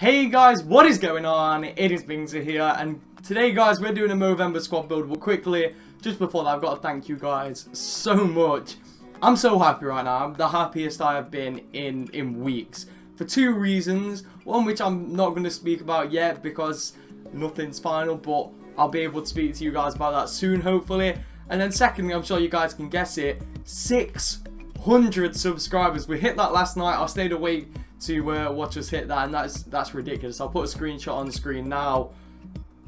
Hey guys, what is going on? It is Bingzy here, and today guys we're doing a Movember squad build. But quickly, just before that, I've got to thank you guys so much. I'm so happy right now. I'm the happiest I have been in weeks. For two reasons. One which I'm not going to speak about yet because nothing's final, but I'll be able to speak to you guys about that soon hopefully. And then secondly, I'm sure you guys can guess it, 600 subscribers. We hit that last night. I stayed awake to watch us hit that, and that's ridiculous. I'll put a screenshot on the screen now.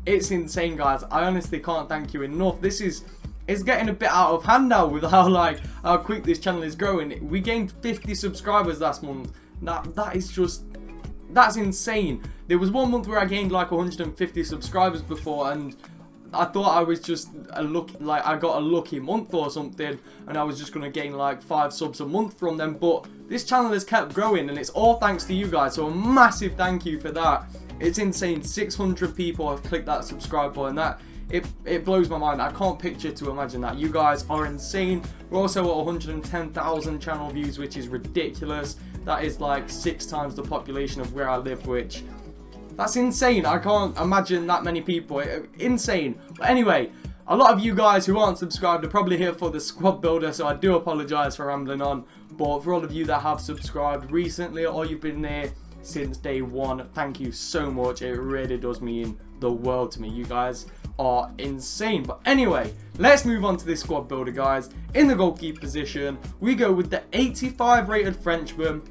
It's insane, guys. I honestly can't thank you enough. It's getting a bit out of hand now with how quick this channel is growing. We gained 50 subscribers last month. That's insane. There was one month where I gained like 150 subscribers before, and I thought I was just I got a lucky month or something, and I was just gonna gain like 5 subs a month from them. But this channel has kept growing, and it's all thanks to you guys. So a massive thank you for that. It's insane. 600 people have clicked that subscribe button. That it blows my mind. I can't picture to imagine that. You guys are insane. We're also at 110,000 channel views, which is ridiculous. That is like 6 times the population of where I live, which that's insane. I can't imagine that many people. Insane. But anyway, a lot of you guys who aren't subscribed are probably here for the squad builder, so I do apologise for rambling on. But for all of you that have subscribed recently or you've been there since day one, thank you so much. It really does mean the world to me. You guys are insane. But anyway, let's move on to this squad builder, guys. In the goalkeeper position, we go with the 85 rated Frenchman.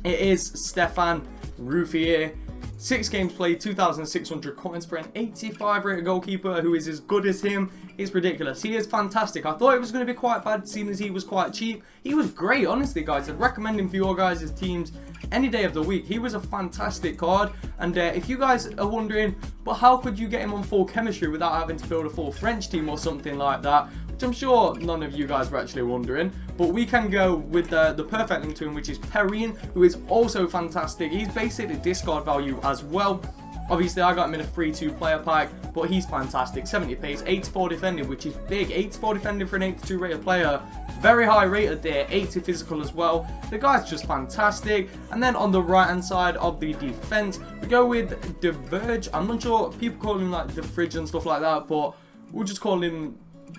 It is Stefan Ruffier. 6 games played, 2,600 coins for an 85 rated goalkeeper who is as good as him. It's ridiculous. He is fantastic. I thought it was going to be quite bad, seeing as he was quite cheap. He was great, honestly, guys. I'd recommend him for your guys' teams any day of the week. He was a fantastic card. And if you guys are wondering, but how could you get him on full chemistry without having to build a full French team or something like that? Which I'm sure none of you guys were actually wondering. But we can go with the perfect link to him, which is Perrine, who is also fantastic. He's basically discard value as well. Obviously, I got him in a 3-2 player pack, but he's fantastic. 70 pace, 84 defending, which is big. 84 defending for an 82 rated player. Very high rated there. 80 physical as well. The guy's just fantastic. And then on the right-hand side of the defense, we go with De Verge. I'm not sure, people call him like the Fridge and stuff like that, but we'll just call him...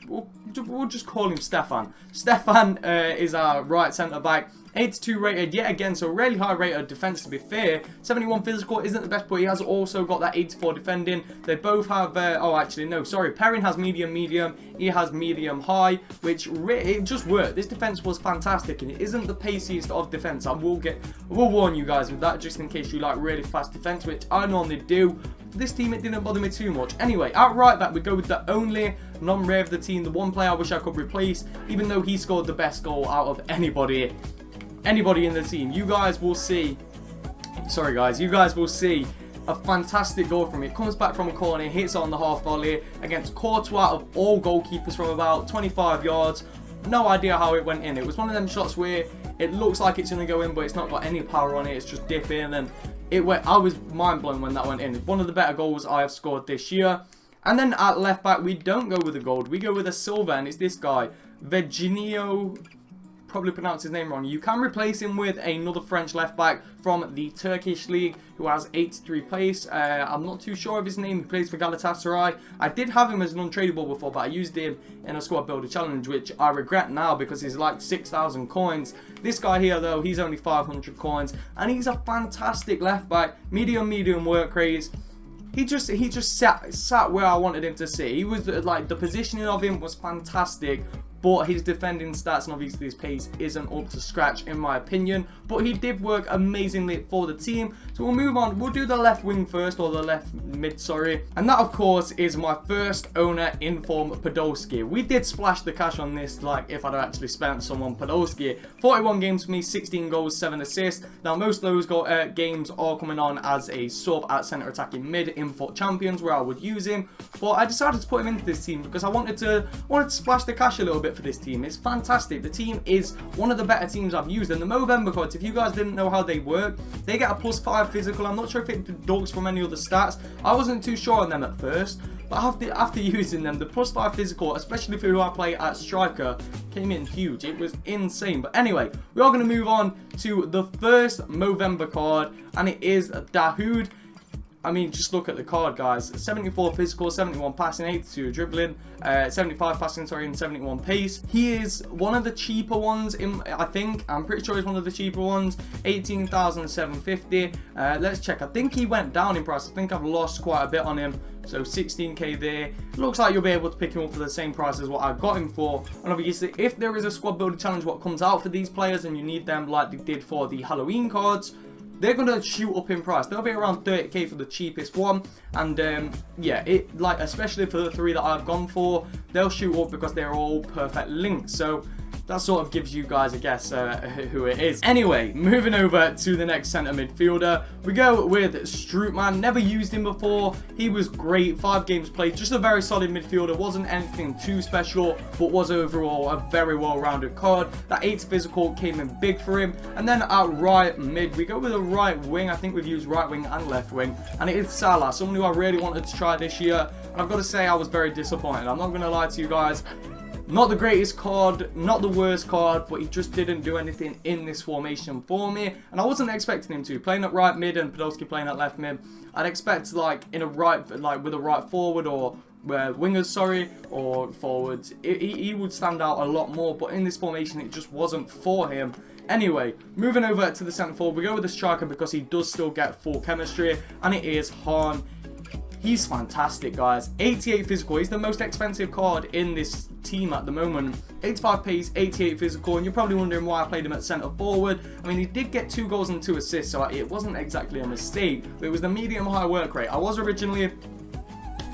We'll just call him Stefan. Stefan is our right centre back. 82 rated yet again, so really high rated defense to be fair. 71 physical isn't the best, but he has also got that 84 defending. They both have, oh actually no, sorry, Perrine has medium, he has medium high, which it just worked. This defense was fantastic, and it isn't the paciest of defense. I will warn you guys with that, just in case you like really fast defense, which I normally do. For this team, it didn't bother me too much. Anyway, at right back, we go with the only non-rare of the team, the one player I wish I could replace, even though he scored the best goal out of anybody in the team. You guys will see, sorry guys, you guys will see a fantastic goal from him. It comes back from a corner, hits on the half volley against Courtois of all goalkeepers from about 25 yards. No idea how it went in. It was one of them shots where it looks like it's going to go in, but it's not got any power on it. It's just dip in, and it went. I was mind blown when that went in. It's one of the better goals I have scored this year. And then at left back, we don't go with a gold. We go with a silver, and it's this guy, Virginio. Probably pronounced his name wrong. You can replace him with another French left back from the Turkish league who has 83 pace. I'm not too sure of his name. He plays for Galatasaray. I did have him as an untradeable before, but I used him in a squad builder challenge, which I regret now because he's like 6,000 coins. This guy here though, he's only 500 coins, and he's a fantastic left back. Medium work rates. He just sat where I wanted him to sit. He was like, the positioning of him was fantastic, but his defending stats and obviously his pace isn't up to scratch in my opinion. But he did work amazingly for the team. So we'll move on. We'll do the left wing first, or the left mid, sorry. And that of course is my first owner in form, Podolski. We did splash the cash on this, like if I'd actually spent some on Podolski. 41 games for me, 16 goals, 7 assists. Now most of those games are coming on as a sub at centre attacking mid in FUT Champions, where I would use him. But I decided to put him into this team because I wanted to splash the cash a little bit for this team. It's fantastic. The team is one of the better teams I've used. And the Movember cards, if you guys didn't know how they work, they get a +5 physical. I'm not sure if it deducts from any other stats. I wasn't too sure on them at first, but after using them, the +5 physical, especially for who I play at striker, came in huge. It was insane. But anyway, we are going to move on to the first Movember card, and it is Dahoud. I mean, just look at the card, guys. 74 physical, 71 passing, 82 dribbling, 75 passing, sorry, and 71 pace. He is one of the cheaper ones, I think. I'm pretty sure he's one of the cheaper ones. 18,750. Let's check. I think he went down in price. I think I've lost quite a bit on him. So 16k there. Looks like you'll be able to pick him up for the same price as what I got him for. And obviously, if there is a squad builder challenge what comes out for these players and you need them like they did for the Halloween cards, they're going to shoot up in price. They'll be around 30k for the cheapest one. And yeah, especially for the 3 that I've gone for, they'll shoot up because they're all perfect links. So that sort of gives you guys a guess who it is. Anyway, moving over to the next centre midfielder, we go with Strootman. Never used him before. He was great. 5 games played. Just a very solid midfielder. Wasn't anything too special, but was overall a very well-rounded card. That 8 physical came in big for him. And then at right mid, we go with a right wing. I think we've used right wing and left wing. And it is Salah, someone who I really wanted to try this year. And I've got to say I was very disappointed. I'm not going to lie to you guys. Not the greatest card, not the worst card, but he just didn't do anything in this formation for me. And I wasn't expecting him to. Playing at right mid and Podolski playing at left mid, I'd expect like in a right, like with a right forward or wingers, sorry, or forwards, he would stand out a lot more. But in this formation, it just wasn't for him. Anyway, moving over to the centre forward, we go with the striker because he does still get full chemistry, and it is Han. He's fantastic, guys. 88 physical. He's the most expensive card in this team at the moment. 85 pace, 88 physical, and you're probably wondering why I played him at centre forward. I mean, he did get 2 goals and 2 assists, so it wasn't exactly a mistake, but it was the medium-high work rate. I was originally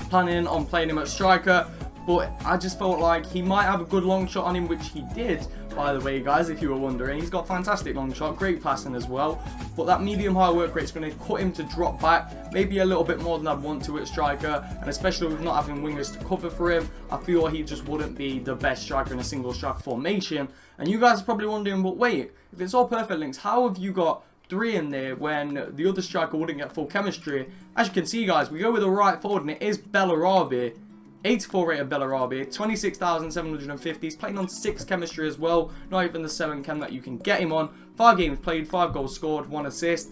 planning on playing him at striker, but I just felt like he might have a good long shot on him, which he did, by the way, guys, if you were wondering. He's got fantastic long shot, great passing as well, but that medium high work rate is going to cut him to drop back maybe a little bit more than I'd want to at striker, and especially with not having wingers to cover for him, I feel he just wouldn't be the best striker in a single striker formation. And you guys are probably wondering, but wait, if it's all perfect links, how have you got 3 in there when the other striker wouldn't get full chemistry? As you can see, guys, we go with a right forward, and it is Bellarabi. 84 rated Bellarabi, 26,750. He's playing on 6 chemistry as well, not even the 7 chem that you can get him on. 5 games played, 5 goals scored, 1 assist.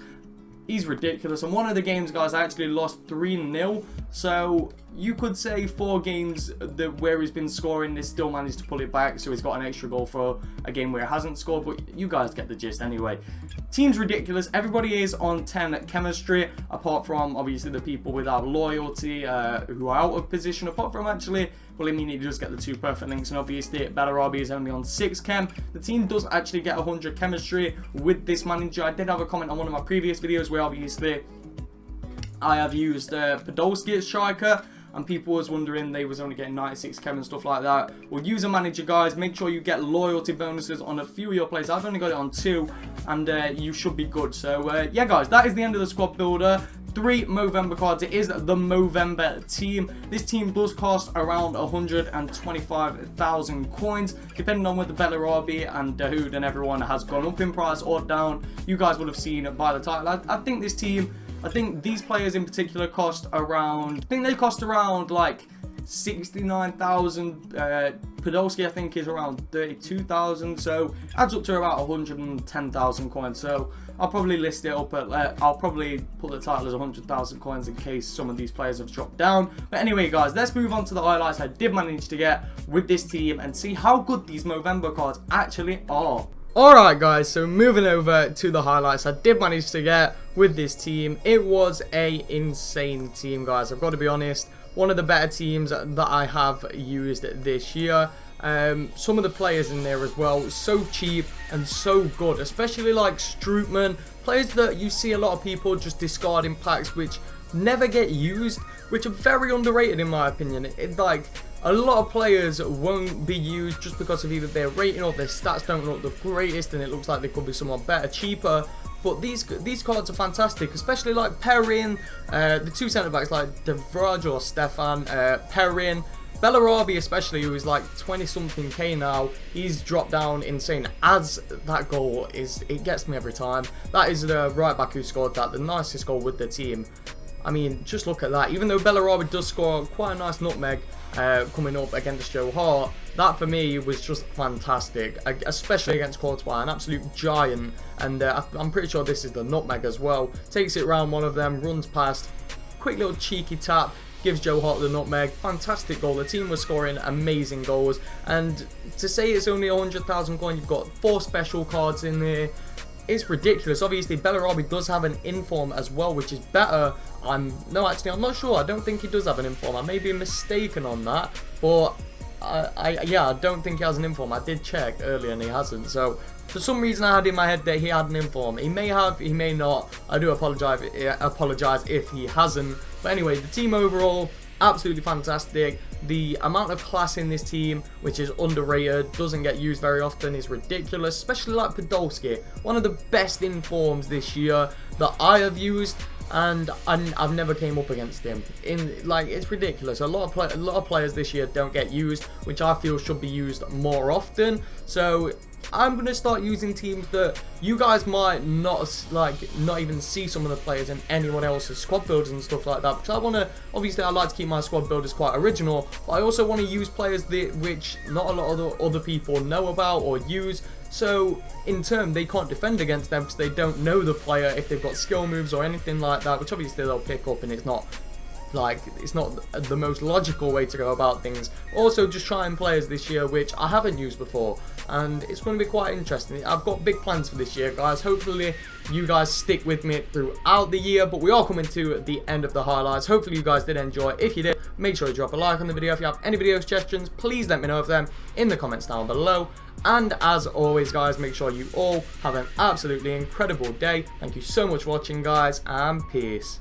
He's ridiculous. And one of the games, guys, I actually lost 3-0. So you could say 4 games where he's been scoring, they still managed to pull it back. So he's got an extra goal for a game where he hasn't scored. But you guys get the gist anyway. Team's ridiculous. Everybody is on 10 chemistry, apart from obviously the people without loyalty, who are out of position. Apart from actually, well, I mean, you just get the 2 perfect links, and obviously Bellarabi is only on 6 chem. The team does actually get 100 chemistry with this manager. I did have a comment on one of my previous videos where obviously I have used Podolski as striker, and people was wondering they was only getting 96 chem and stuff like that. Well, use a manager, guys. Make sure you get loyalty bonuses on a few of your players. I've only got it on 2, and you should be good. So yeah, guys, that is the end of the squad builder. 3 Movember cards. It is the Movember team. This team does cost around 125,000 coins, depending on whether Bellarabi and Dahoud and everyone has gone up in price or down. You guys would have seen it by the title. I think this team, I think these players in particular cost around, I think they cost around like 69,000. Podolski I think is around 32,000, so adds up to about 110,000 coins. So I'll probably list it up at, I'll probably put the title as 100,000 coins in case some of these players have dropped down. But anyway, guys, let's move on to the highlights I did manage to get with this team and see how good these Movember cards actually are. Alright, guys, so moving over to the highlights I did manage to get with this team. It was a insane team, guys. I've got to be honest. One of the better teams that I have used this year. Some of the players in there as well, so cheap and so good, especially like Strootman, players that you see a lot of people just discard in packs which never get used, which are very underrated in my opinion. It's like a lot of players won't be used just because of either their rating or their stats don't look the greatest, and it looks like they could be somewhat better, cheaper. But these cards are fantastic, especially like Perrin, the 2 centre backs like De Vrij or Stefan, Perrin, Bellarabi especially, who is like 20 something K now, he's dropped down insane, as that goal is, it gets me every time. That is the right back who scored that, the nicest goal with the team. I mean, just look at that. Even though Bellarabi does score quite a nice nutmeg coming up against Joe Hart, that for me was just fantastic, especially against Courtois, an absolute giant. And I'm pretty sure this is the nutmeg as well. Takes it round one of them, runs past, quick little cheeky tap, gives Joe Hart the nutmeg. Fantastic goal. The team was scoring amazing goals. And to say it's only 100,000 coin, you've got 4 special cards in there. It's ridiculous. Obviously, Bellarabi does have an inform as well, which is better. No, actually, I'm not sure. I don't think he does have an inform. I may be mistaken on that, but yeah, I don't think he has an inform. I did check earlier and he hasn't. So for some reason, I had in my head that he had an inform. He may have, he may not. I do apologize if he hasn't. But anyway, the team overall, absolutely fantastic. The amount of class in this team, which is underrated, doesn't get used very often, is ridiculous. Especially like Podolski, one of the best informs this year that I have used, and I've never came up against him. It's ridiculous. A lot of players this year don't get used, which I feel should be used more often. So I'm going to start using teams that you guys might not even see some of the players in anyone else's squad builders and stuff like that, because I want to, obviously I like to keep my squad builders quite original, but I also want to use players which not a lot of the other people know about or use, so in turn they can't defend against them because they don't know the player if they've got skill moves or anything like that, which obviously they'll pick up, and it's not the most logical way to go about things. Also, just trying players this year which I haven't used before, and it's going to be quite interesting. I've got big plans for this year, guys. Hopefully you guys stick with me throughout the year, but we are coming to the end of the highlights. Hopefully you guys did enjoy. If you did, make sure you drop a like on the video. If you have any video suggestions, please let me know of them in the comments down below. And as always, guys, make sure you all have an absolutely incredible day. Thank you so much for watching, guys, and peace.